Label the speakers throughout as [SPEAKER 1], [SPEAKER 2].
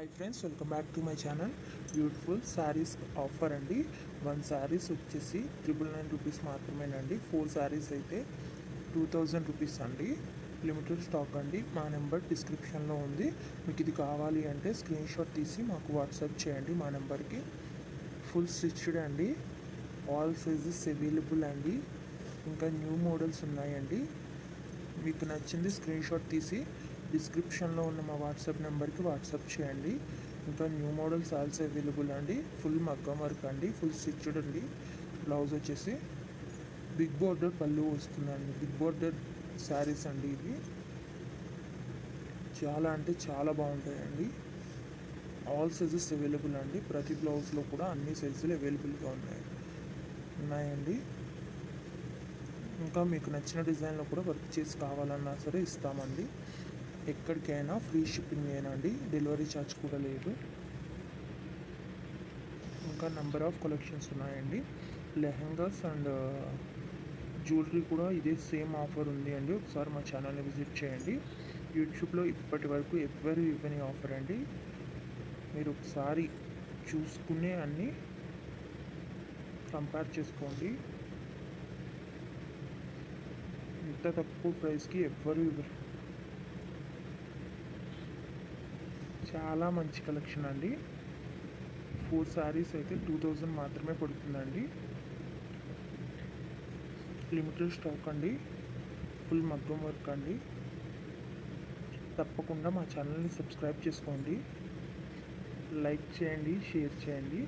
[SPEAKER 1] Hi friends, welcome back to my channel. Beautiful saris offer అండి. 1 శారీస్ వచ్చేసి 999 rupees మాత్రమేనండి. 4 శారీస్ అయితే 2000 రూపీస్ అండి. లిమిటెడ్ స్టాక్ అండి. మా నెంబర్ డిస్క్రిప్షన్లో ఉంది. మీకు ఇది కావాలి అంటే స్క్రీన్ షాట్ తీసి మాకు వాట్సాప్ చేయండి మా నెంబర్కి. ఫుల్ స్టిచ్డ్ అండి. ఆల్ సైజెస్ అవైలబుల్ అండి. ఇంకా న్యూ మోడల్స్ ఉన్నాయండి. మీకు నచ్చింది స్క్రీన్ షాట్ తీసి డిస్క్రిప్షన్లో ఉన్న మా వాట్సాప్ నెంబర్కి వాట్సాప్ చేయండి. ఇంకా న్యూ మోడల్స్ ఆల్సో అవైలబుల్ అండి. ఫుల్ మగ్గం వర్క్ అండి. ఫుల్ స్టిచ్డ్ అండి. బ్లౌజ్ వచ్చేసి బిగ్ బోర్డర్ పళ్ళు వస్తుందండి. బిగ్ బోర్డర్ శారీస్ అండి ఇవి. చాలా అంటే చాలా బాగుంటాయండి. ఆల్ సైజెస్ అవైలబుల్ అండి. ప్రతి బ్లౌజ్లో కూడా అన్ని సైజులు అవైలబుల్గా ఉన్నాయండి. ఇంకా మీకు నచ్చిన డిజైన్లో కూడా వర్క్ చేసి కావాలన్నా సరే ఇస్తామండి. ఎక్కడికైనా ఫ్రీ షిప్పింగ్ ఏనండి. డెలివరీ ఛార్జ్ కూడా లేదు. ఇంకా నెంబర్ ఆఫ్ కలెక్షన్స్ ఉన్నాయండి. లెహంగాస్ అండ్ జ్యువెలరీ కూడా ఇదే సేమ్ ఆఫర్ ఉంది అండి. ఒకసారి మా ఛానల్ని విజిట్ చేయండి. యూట్యూబ్లో ఇప్పటి వరకు ఎవ్వరు ఇవ్వని ఆఫర్ అండి. మీరు ఒకసారి చూసుకునే అన్నీ కంపేర్ చేసుకోండి. ఇంత తక్కువ ప్రైస్కి ఎవ్వరు ఇవ్వరు. చాలా మంచి కలెక్షన్ అండి. 4 శారీస్ అయితే 2000 మాత్రమే పడుతుందండి. లిమిటెడ్ స్టాక్ అండి. ఫుల్ మగ్గం వర్క్ అండి. తప్పకుండా మా ఛానల్ని సబ్స్క్రైబ్ చేసుకోండి. లైక్ చేయండి, షేర్ చేయండి.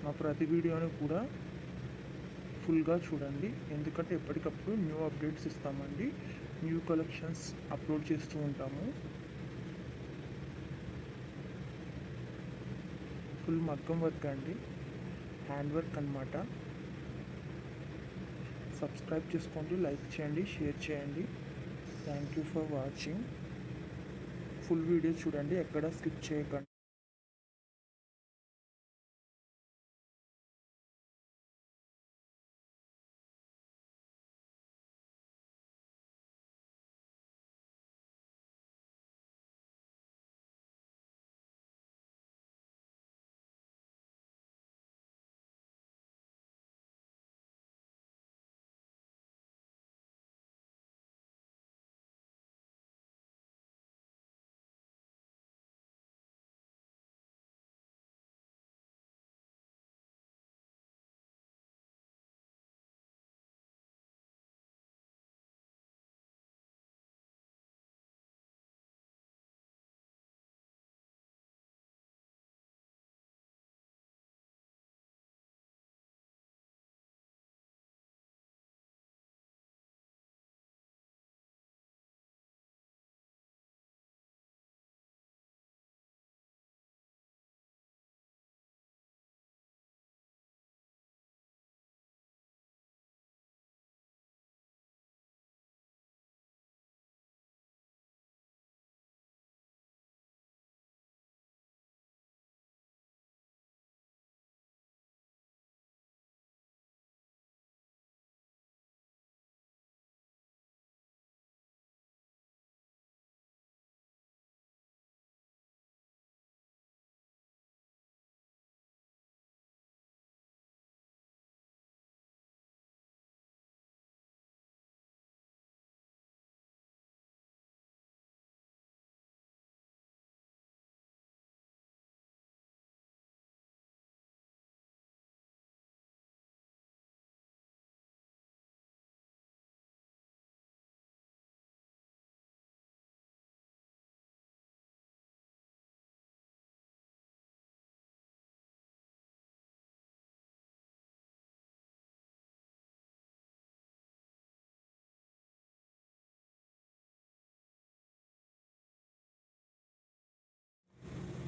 [SPEAKER 1] మా ప్రతి వీడియోని కూడా ఫుల్గా చూడండి. ఎందుకంటే ఎప్పటికప్పుడు న్యూ అప్డేట్స్ ఇస్తామండి. న్యూ కలెక్షన్స్ అప్లోడ్ చేస్తూ ఉంటాము. ఫుల్ మగ్గం వర్క్ అండి. హ్యాండ్ వర్క్ అన్నమాట. సబ్స్క్రైబ్ చేసుకోండి, లైక్ చేయండి, షేర్ చేయండి. Thank you for watching. Full video చూడండి, ఎక్కడ స్కిప్ చేయకండి.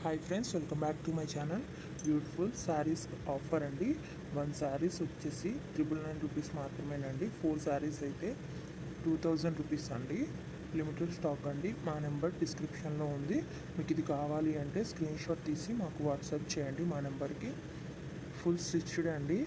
[SPEAKER 1] Hi friends, welcome back to my channel. Beautiful saris offer అండి. 1 శారీస్ వచ్చేసి 999 రూపీస్ మాత్రమేనండి. 4 శారీస్ అయితే 2000 రూపీస్ అండి. లిమిటెడ్ స్టాక్ అండి. మా నెంబర్ డిస్క్రిప్షన్లో ఉంది. మీకు ఇది కావాలి అంటే స్క్రీన్ షాట్ తీసి మాకు వాట్సాప్ చేయండి మా నెంబర్కి. ఫుల్ స్టిచ్డ్ అండి.